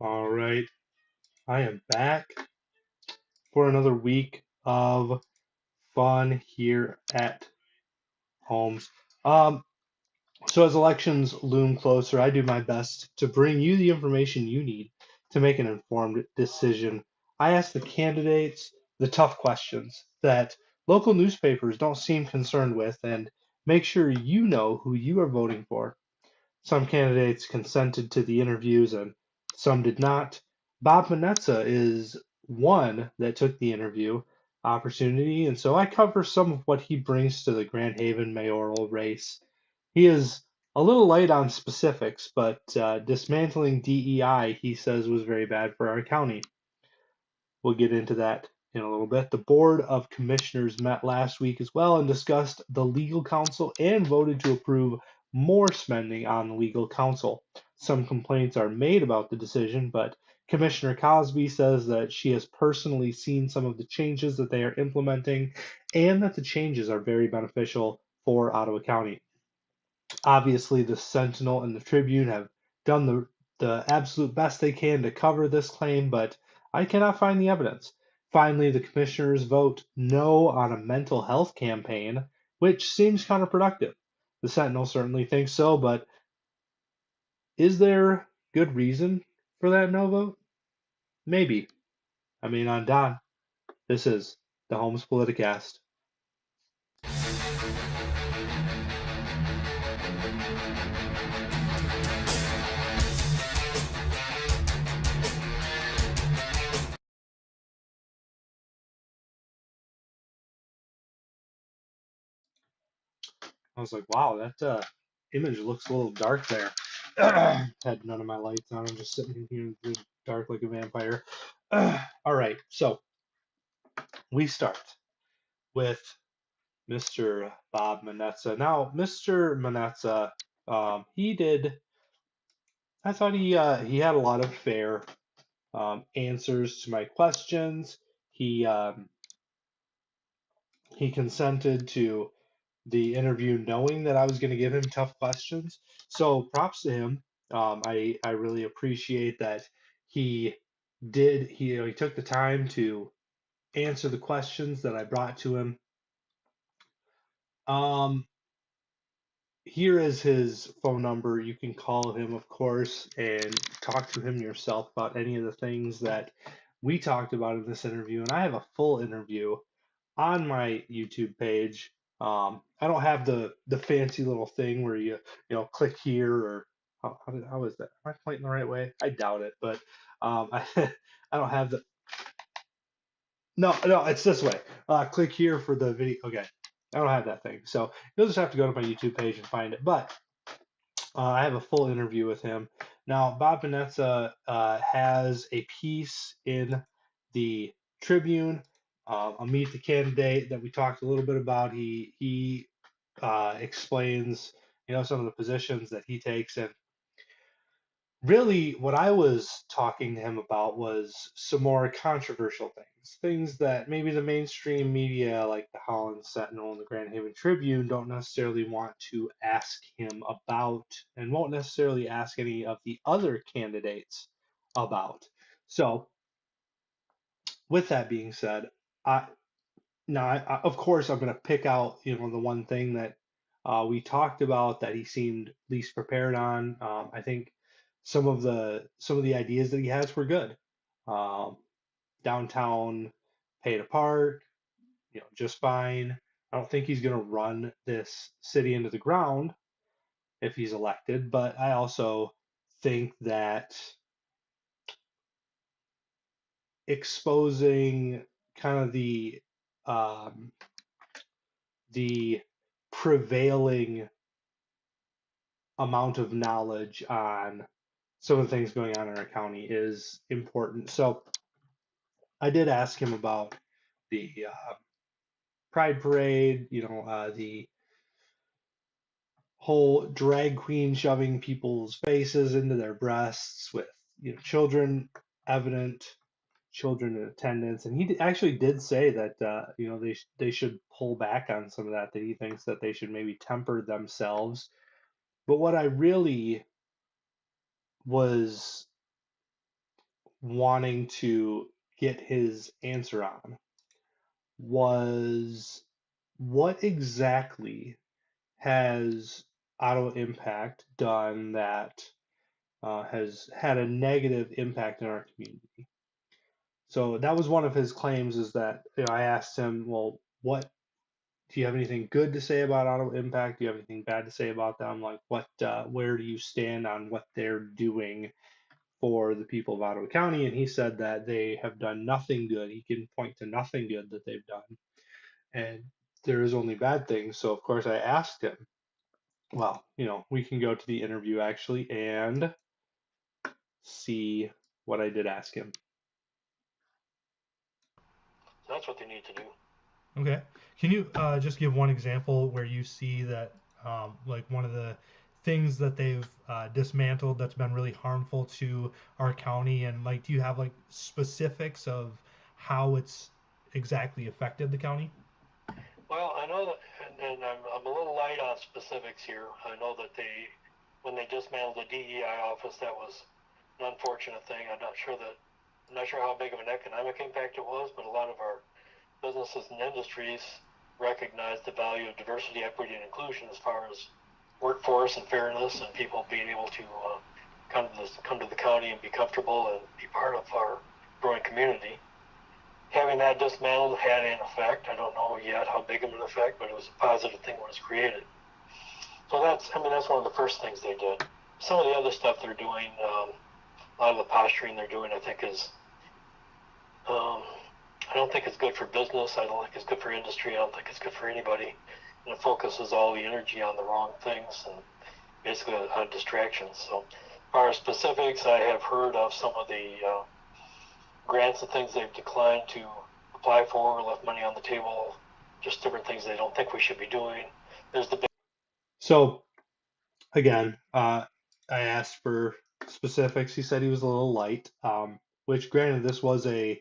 All right, I am back for another week of fun here at Holmes. Um, so as elections loom closer, I do my best to bring you the information you need to make an informed decision. I ask the candidates the tough questions that local newspapers don't seem concerned with and make sure you know who you are voting for. Some candidates consented to the interviews and some did not. Bob Monetza is one that took the interview opportunity, and so I cover some of what he brings to the Grand Haven mayoral race. He is a little light on specifics, but dismantling DEI, he says, was very bad for our county. We'll get into that in a little bit. The Board of Commissioners met last week as well and discussed the legal counsel and voted to approve more spending on legal counsel. Some complaints are made about the decision, but Commissioner Cosby says that she has personally seen some of the changes that they are implementing and that the changes are very beneficial for Ottawa County. Obviously, the Sentinel and the Tribune have done the absolute best they can to cover this claim, but I cannot find the evidence. Finally, the commissioners vote no on a mental health campaign, which seems counterproductive. The Sentinel certainly thinks so, but is there good reason for that no vote? Maybe. I'm Don. This is the Holmes Politicast. I was like, wow, that image looks a little dark there. Had none of my lights on. I'm just sitting in here in the dark like a vampire. All right, so we start with Mr. Bob Monetza. Now, Mr. Monetza, he did. I thought he had a lot of fair answers to my questions. He um, he consented to the interview knowing that I was going to give him tough questions. So props to him. I really appreciate that he did he took the time to answer the questions that I brought to him. Um, Here is his phone number. You can call him, of course, and talk to him yourself about any of the things that we talked about in this interview. And I have a full interview on my YouTube page. I don't have the fancy little thing where click here or how is that? Am I pointing the right way? I doubt it, but I don't have the no, it's this way. Click here for the video. Okay, I don't have that thing, so you'll just have to go to my YouTube page and find it. But I have a full interview with him. Now, Bob Vanessa has a piece in the Tribune. I'll meet the candidate that we talked a little bit about. He explains, some of the positions that he takes, and really what I was talking to him about was some more controversial things, things that maybe the mainstream media like the Holland Sentinel and the Grand Haven Tribune don't necessarily want to ask him about and won't necessarily ask any of the other candidates about. So, with that being said, I of course I'm going to pick out, the one thing that we talked about that he seemed least prepared on. I think some of the ideas that he has were good. Um, Downtown paid a park, just fine. I don't think he's going to run this city into the ground if he's elected, but I also think that exposing kind of um, the prevailing amount of knowledge on some of the things going on in our county is important. So I did ask him about the Pride Parade, the whole drag queen shoving people's faces into their breasts with, children evident, children in attendance, and he actually did say that they should pull back on some of that. That he thinks that they should maybe temper themselves. But what I really was wanting to get his answer on was what exactly has Auto Impact done that has had a negative impact in our community? So that was one of his claims is that I asked him, well, what do you have anything good to say about Auto Impact? Do you have anything bad to say about them? Like where do you stand on what they're doing for the people of Ottawa County? And he said that they have done nothing good. He can point to nothing good that they've done. And there is only bad things. So of course I asked him, well, we can go to the interview actually and see what I did ask him. So that's what they need to do. Okay. Can you just give one example where you see that, like one of the things that they've dismantled that's been really harmful to our county, and like, do you have like specifics of how it's exactly affected the county? Well, I know that, and I'm a little light on specifics here. I know that when they dismantled the DEI office, that was an unfortunate thing. I'm not sure how big of an economic impact it was, but a lot of our businesses and industries recognize the value of diversity, equity, and inclusion as far as workforce and fairness and people being able to come to the county and be comfortable and be part of our growing community. Having that dismantled had an effect. I don't know yet how big of an effect, but it was a positive thing when it was created. So that's one of the first things they did. Some of the other stuff they're doing, a lot of the posturing they're doing, I think I don't think it's good for business. I don't think it's good for industry. I don't think it's good for anybody. And it focuses all the energy on the wrong things and basically on distractions. So, as far as specifics, I have heard of some of the grants and things they've declined to apply for, left money on the table, just different things they don't think we should be doing. There's the big. So again, I asked for specifics. He said he was a little light, which granted, this was an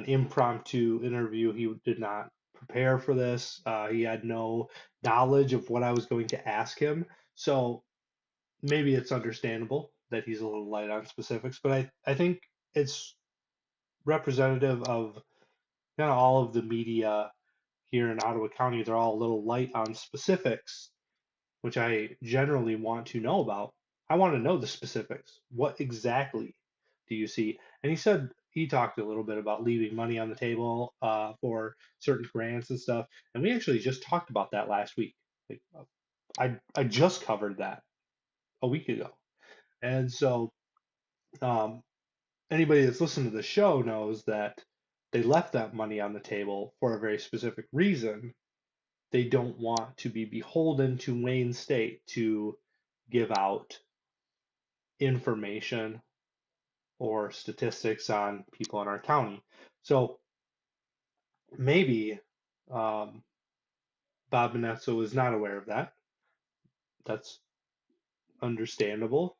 impromptu interview. He did not prepare for this. He had no knowledge of what I was going to ask him. So maybe it's understandable that he's a little light on specifics, but I think it's representative of kind of all of the media here in Ottawa County. They're all a little light on specifics, which I generally want to know about. I want to know the specifics. What exactly do you see? And he talked a little bit about leaving money on the table for certain grants and stuff. And we actually just talked about that last week. Like, I just covered that a week ago. And so um, anybody that's listened to the show knows that they left that money on the table for a very specific reason. They don't want to be beholden to Wayne State to give out information or statistics on people in our county. So maybe um, Bob Monetza was not aware of that. That's understandable.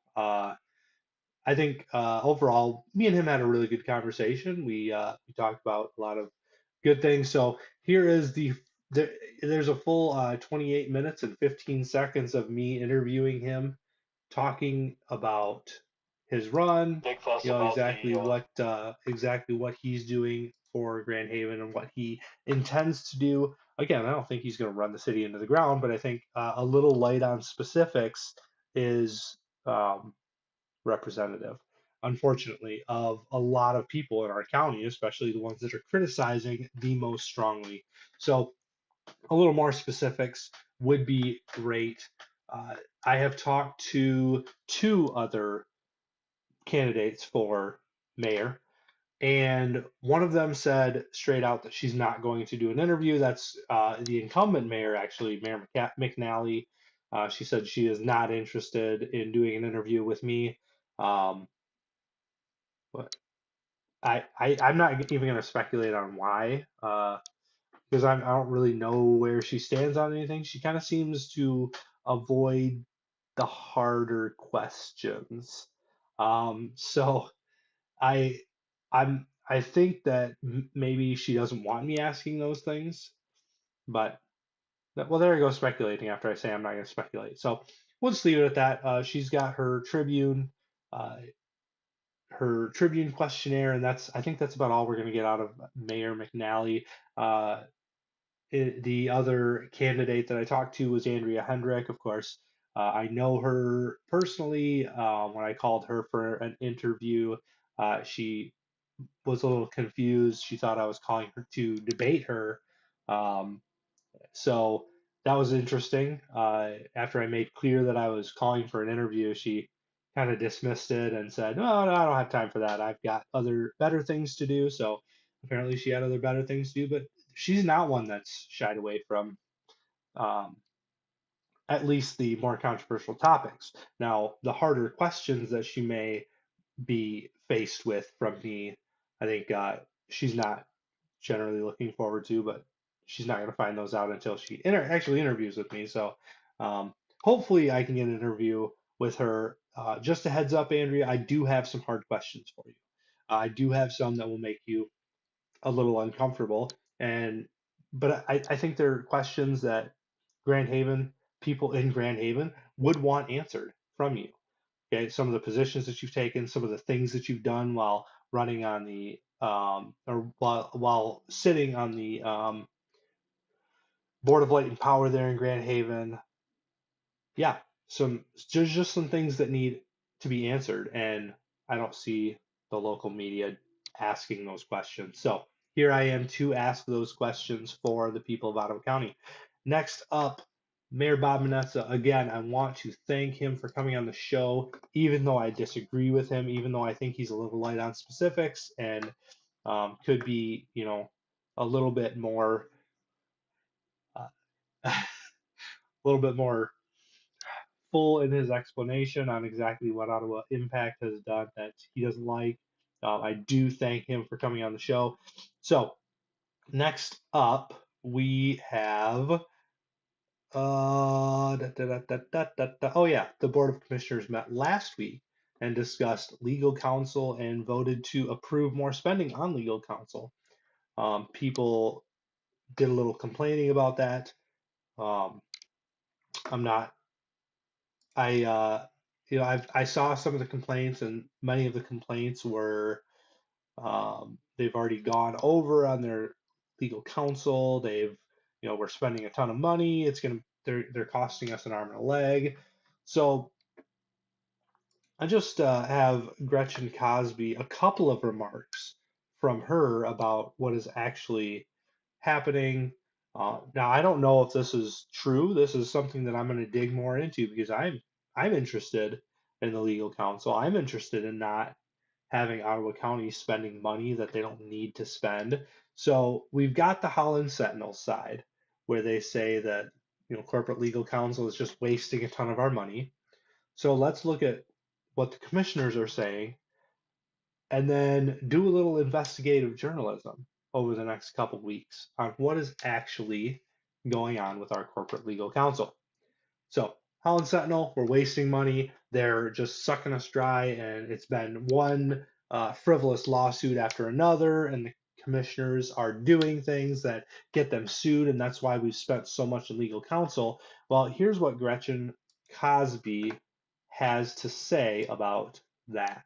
I think overall, me and him had a really good conversation. We talked about a lot of good things. So here is there's a full 28 minutes and 15 seconds of me interviewing him, talking about his run, Big fuss about exactly what he's doing for Grand Haven and what he intends to do. Again, I don't think he's going to run the city into the ground, but I think a little light on specifics is um, representative, unfortunately, of a lot of people in our county, especially the ones that are criticizing the most strongly. So a little more specifics would be great. Uh, I have talked to two other candidates for mayor, and one of them said straight out that she's not going to do an interview. That's the incumbent mayor, actually, Mayor McNally. She said she is not interested in doing an interview with me. Um, but I'm not even going to speculate on why, because I don't really know where she stands on anything. She kind of seems to avoid the harder questions. So I I think that maybe she doesn't want me asking those things, but well, there I go speculating after I say I'm not going to speculate. So we'll just leave it at that. She's got her Tribune. Uh, her Tribune questionnaire, and I think that's about all we're going to get out of Mayor McNally. Uh, the other candidate that I talked to was Andrea Hendrick, of course. I know her personally. When I called her for an interview, she was a little confused. She thought I was calling her to debate her. Um, so that was interesting. After I made clear that I was calling for an interview, she kind of dismissed it and said, "No, no, I don't have time for that. I've got other better things to do." So apparently she had other better things to do, but she's not one that's shied away from um, at least the more controversial topics. Now, the harder questions that she may be faced with from me, I think she's not generally looking forward to, but she's not going to find those out until she actually interviews with me. So um, hopefully I can get an interview with her. Just a heads up, Andrea, I do have some hard questions for you. I do have some that will make you a little uncomfortable, and but I think they're questions that Grand Haven people in Grand Haven would want answered from you. Okay, some of the positions that you've taken, some of the things that you've done while running on the or while sitting on the Board of Light and Power there in Grand Haven. Yeah, there's just some things that need to be answered, and I don't see the local media asking those questions. So here I am to ask those questions for the people of Ottawa County. Next up, Mayor Bob Monetza. Again, I want to thank him for coming on the show, even though I disagree with him, even though I think he's a little light on specifics and could be, a little bit more, uh, a little bit more full in his explanation on exactly what Ottawa Impact has done that he doesn't like. I do thank him for coming on the show. So, next up, we have oh yeah, the Board of Commissioners met last week and discussed legal counsel and voted to approve more spending on legal counsel. People did a little complaining about that. Um, I'm not I I saw some of the complaints, and many of the complaints were they've already gone over on their legal counsel. We're spending a ton of money. They're costing us an arm and a leg. So I just have Gretchen Cosby a couple of remarks from her about what is actually happening. Now I don't know if this is true. This is something that I'm going to dig more into because I'm interested in the legal counsel. I'm interested in not having Ottawa County spending money that they don't need to spend. So we've got the Holland Sentinel side where they say that corporate legal counsel is just wasting a ton of our money. So let's look at what the commissioners are saying and then do a little investigative journalism over the next couple weeks on what is actually going on with our corporate legal counsel. So, Holland Sentinel, we're wasting money. They're just sucking us dry, and it's been one frivolous lawsuit after another, and the commissioners are doing things that get them sued, and that's why we've spent so much in legal counsel. Well, here's what Gretchen Cosby has to say about that.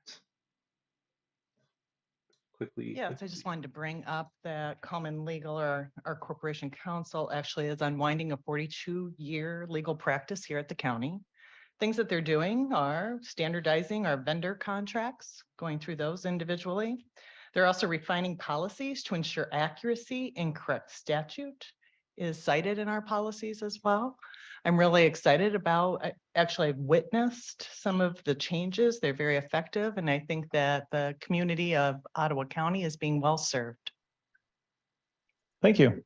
Yes, I just wanted to bring up that Common Legal, or our corporation counsel, actually is unwinding a 42-year legal practice here at the county. Things that they're doing are standardizing our vendor contracts, going through those individually. They're also refining policies to ensure accuracy and correct statute is cited in our policies as well. I'm really excited about, actually I've witnessed some of the changes. They're very effective, and I think that the community of Ottawa County is being well served. Thank you.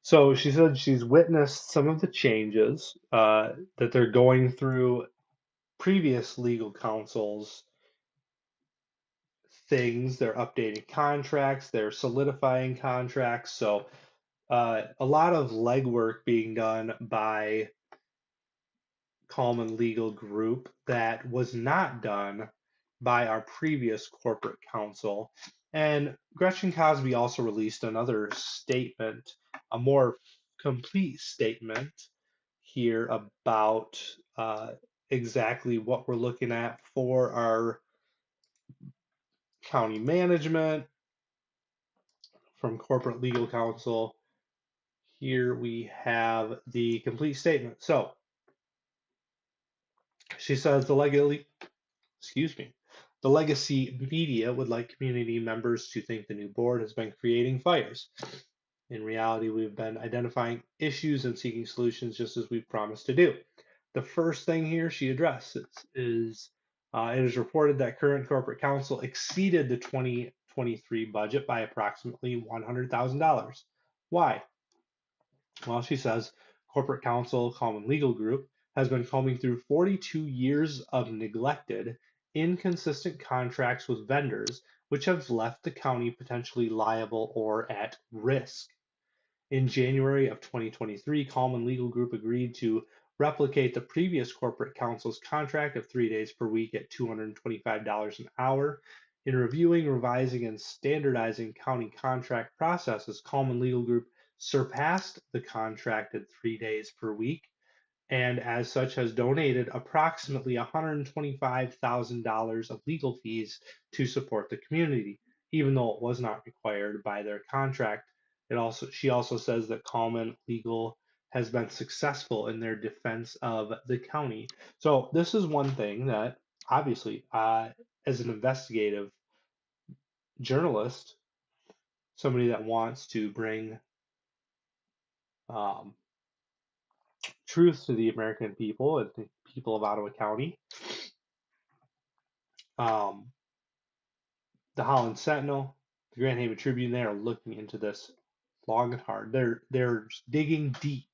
So she said she's witnessed some of the changes that they're going through previous legal counsels things. They're updating contracts, they're solidifying contracts. So a lot of legwork being done by Common Legal Group that was not done by our previous corporate counsel. And Gretchen Cosby also released another statement, a more complete statement here about exactly what we're looking at for our county management, from corporate legal counsel. Here we have the complete statement. So she says the legacy media would like community members to think the new board has been creating fires. In reality, we've been identifying issues and seeking solutions just as we've promised to do. The first thing here she addresses is it is reported that current corporate counsel exceeded the 2023 budget by approximately $100,000. Why? Well, she says corporate counsel, common legal group, has been combing through 42 years of neglected, inconsistent contracts with vendors, which have left the county potentially liable or at risk. In January of 2023, Common Legal Group agreed to replicate the previous corporate counsel's contract of 3 days per week at $225 an hour. In reviewing, revising, and standardizing county contract processes, Common Legal Group surpassed the contracted 3 days per week and as such has donated approximately $125,000 of legal fees to support the community, even though it was not required by their contract. She also says that Common Legal has been successful in their defense of the county. So this is one thing that obviously, as an investigative journalist, somebody that wants to bring um, truth to the American people and the people of Ottawa County. Um, the Holland Sentinel, the Grand Haven Tribune, they are looking into this long and hard. They're digging deep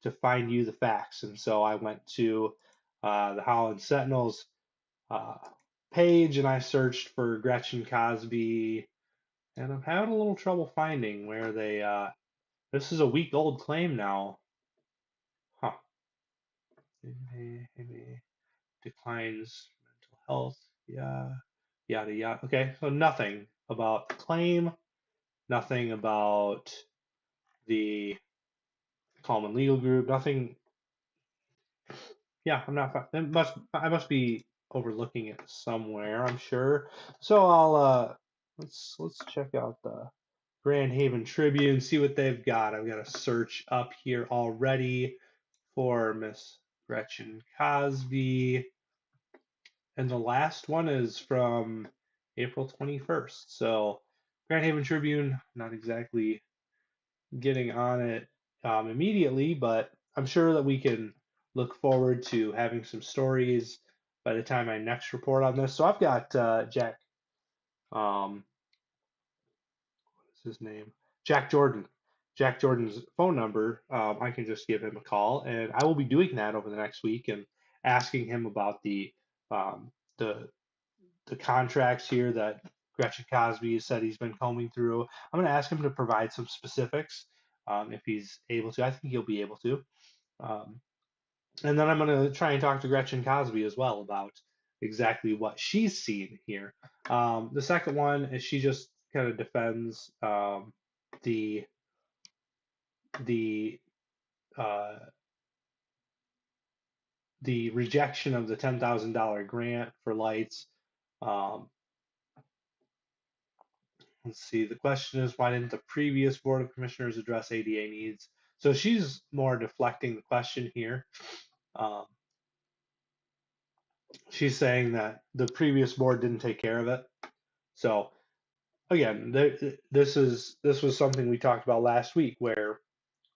to find you the facts. And so I went to the Holland Sentinel's uh, page and I searched for Gretchen Cosby, and I'm having a little trouble finding where they. This is a week old claim now. Huh. Declines mental health. Yeah. Yada yada. Okay, so nothing about the claim, nothing about the common legal group, nothing. Yeah, I'm not. I must be overlooking it somewhere, I'm sure. So I'll let's check out the Grand Haven Tribune, see what they've got. I've got a search up here already for Miss Gretchen Cosby, and the last one is from April 21st. So Grand Haven Tribune, not exactly getting on it immediately, but I'm sure that we can look forward to having some stories by the time I next report on this. So I've got Jack, what is his name? Jack Jordan. Jack Jordan's phone number. I can just give him a call, and I will be doing that over the next week and asking him about um, the the contracts here that Gretchen Cosby said he's been combing through. I'm going to ask him to provide some specifics if he's able to. I think he'll be able to. Um, and then I'm going to try and talk to Gretchen Cosby as well about exactly what she's seen here. The second one is she just kind of defends the the uh, the rejection of the $10,000 grant for lights. Um, Let's see. The question is, why didn't the previous Board of Commissioners address ADA needs? So she's more deflecting the question here. Um, she's saying that the previous board didn't take care of it. So again, this was something we talked about last week, where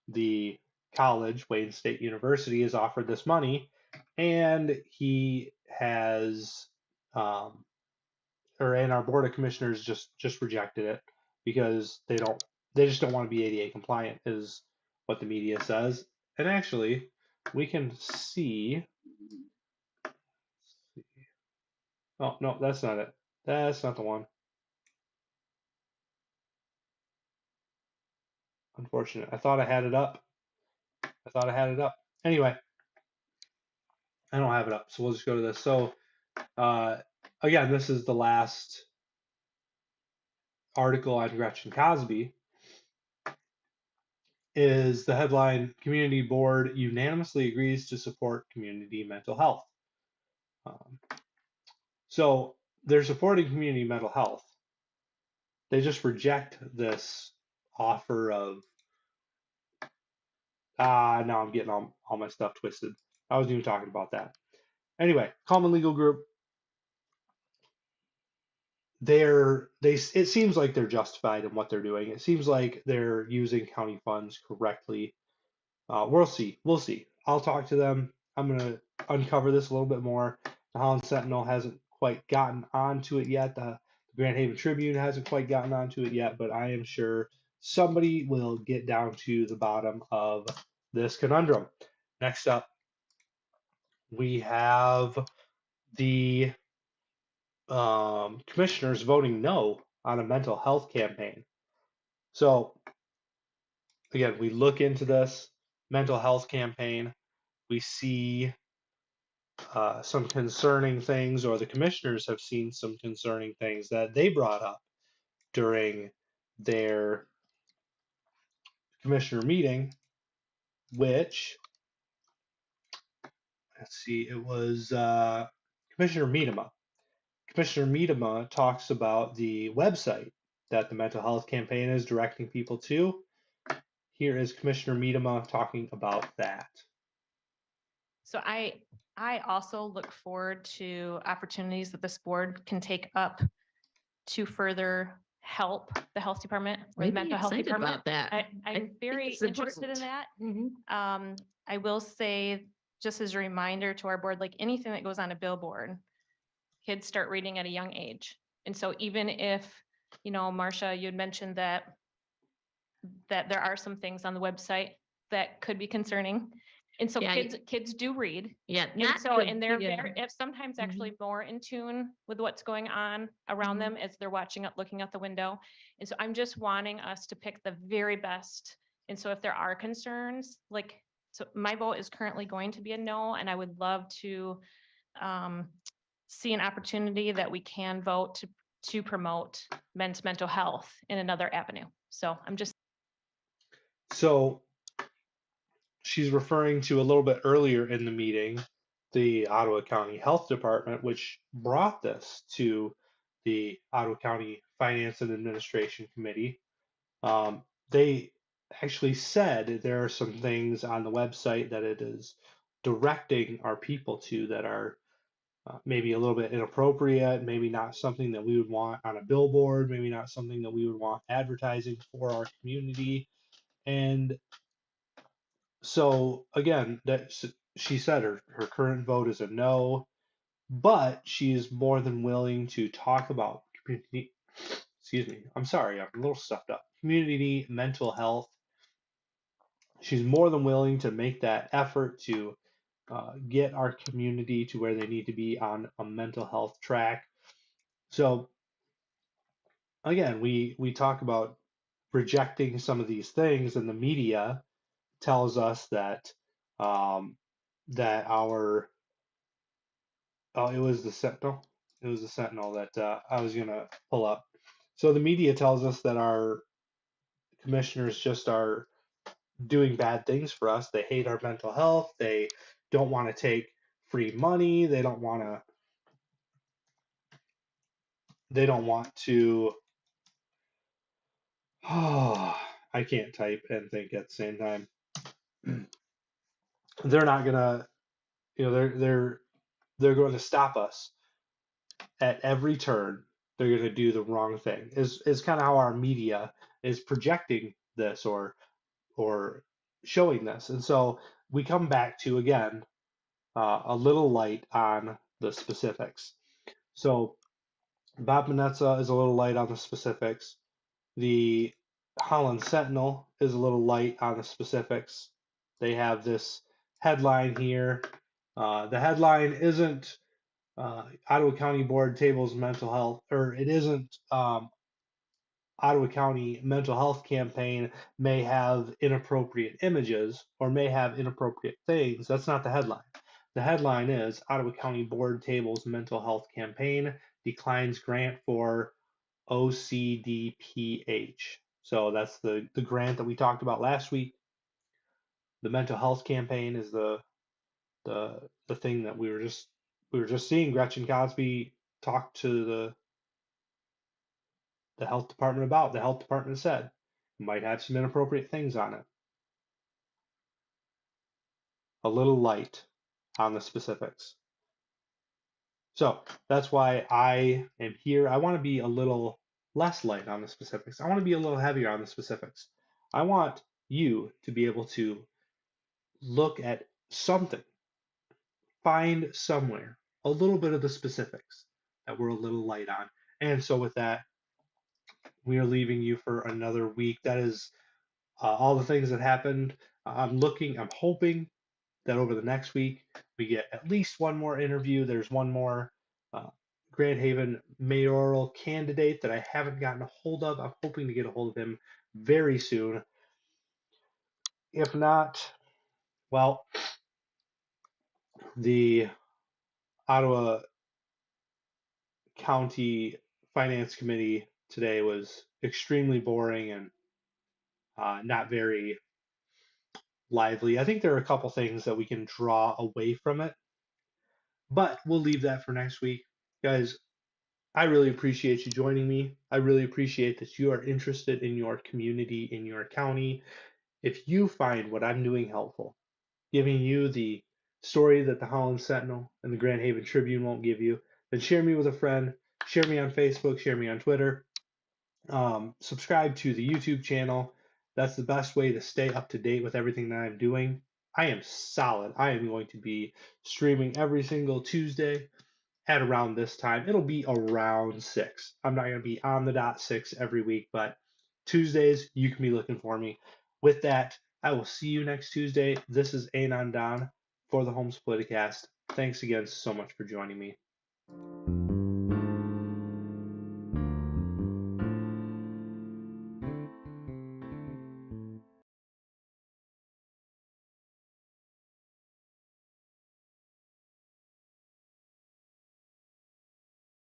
the college, Wayne State University, has offered this money, and he has um, and our board of commissioners just rejected it because they just don't want to be ADA compliant is what the media says. And actually, we can see. Oh no, that's not it. That's not the one. Unfortunate. I thought I had it up. Anyway, I don't have it up, so we'll just go to this. So again, this is the last article on Gretchen Cosby. Is the headline: Community Board unanimously agrees to support community mental health. So they're supporting community mental health. They just reject this offer of now I'm getting all my stuff twisted. I wasn't even talking about that. Anyway, Common Legal Group, it seems like they're justified in what they're doing. It seems like they're using county funds correctly. We'll see. We'll see. I'll talk to them. I'm gonna uncover this a little bit more. The Holland Sentinel hasn't quite gotten onto it yet. The Grand Haven Tribune hasn't quite gotten onto it yet, but I am sure somebody will get down to the bottom of this conundrum. Next up, we have the commissioners voting no on a mental health campaign. So again, we look into this mental health campaign. We see some concerning things, or the commissioners have seen some concerning things that they brought up during their commissioner meeting, which, let's see, it was Commissioner Miedema. Commissioner Miedema talks about the website that the mental health campaign is directing people to. Here is Commissioner Miedema talking about that. So I also look forward to opportunities that this board can take up to further help the health department or the mental health department. About that. I'm very interested in that. I will say, just as a reminder to our board, like anything that goes on a billboard, kids start reading at a young age. And so even if, Marcia, you had mentioned that there are some things on the website that could be concerning. And so Yeah, kids do read. Yeah, And they're very, sometimes actually more in tune with what's going on around them as they're watching it, looking out the window. And so I'm just wanting us to pick the very best. And so if there are concerns, so my vote is currently going to be a no, and I would love to see an opportunity that we can vote to promote men's mental health in another avenue. So I'm just. So she's referring to a little bit earlier in the meeting, the Ottawa County Health Department, which brought this to the Ottawa County Finance and Administration Committee. They actually said there are some things on the website that it is directing our people to that are maybe a little bit inappropriate, maybe not something that we would want on a billboard, maybe not something that we would want advertising for our community. And so again, she said her current vote is a no, but she is more than willing to talk about community. Excuse me, I'm sorry, I'm a little stuffed up. Community mental health. She's more than willing to make that effort to get our community to where they need to be on a mental health track. So again, we talk about rejecting some of these things, and the media tells us that that our it was the Sentinel. It was the Sentinel that I was gonna pull up. So the media tells us that our commissioners just are doing bad things for us. They hate our mental health. They don't want to take free money. They don't want to. They don't want to. Oh, I can't type and think at the same time. They're not gonna. They're going to stop us at every turn. They're going to do the wrong thing. Is kind of how our media is projecting this or showing this. And so we come back to again a little light on the specifics. So Bob Monetza is a little light on the specifics. The Holland Sentinel is a little light on the specifics. They have this headline here. The headline isn't Ottawa County Board tables mental health, or it isn't Ottawa County mental health campaign may have inappropriate images or may have inappropriate things. That's not the headline. The headline is Ottawa County Board tables mental health campaign, declines grant for OCDPH. So that's the grant that we talked about last week. The mental health campaign is the thing that we were just seeing. Gretchen Cosby talked to the health department about. The health department said might have some inappropriate things on it. A little light on the specifics. So that's why I am here. I want to be a little less light on the specifics. I want to be a little heavier on the specifics. I want you to be able to look at something, find somewhere a little bit of the specifics that we're a little light on. And so with that, we are leaving you for another week. That is all the things that happened. I'm hoping that over the next week we get at least one more interview. There's one more uh, Grand Haven mayoral candidate that I haven't gotten a hold of. I'm hoping to get a hold of him very soon. If not, well, the Ottawa County Finance Committee today was extremely boring and not very lively. I think there are a couple things that we can draw away from it, but we'll leave that for next week. Guys, I really appreciate you joining me. I really appreciate that you are interested in your community, in your county. If you find what I'm doing helpful, giving you the story that the Holland Sentinel and the Grand Haven Tribune won't give you, then share me with a friend. Share me on Facebook, share me on Twitter. Subscribe to the YouTube channel. That's the best way to stay up to date with everything that I'm doing. I am solid. I am going to be streaming every single Tuesday at around this time. It'll be around 6. I'm not going to be on the dot 6 every week, but Tuesdays, you can be looking for me. With that, I will see you next Tuesday. This is Anon Don for the Homes Politicast. Thanks again so much for joining me.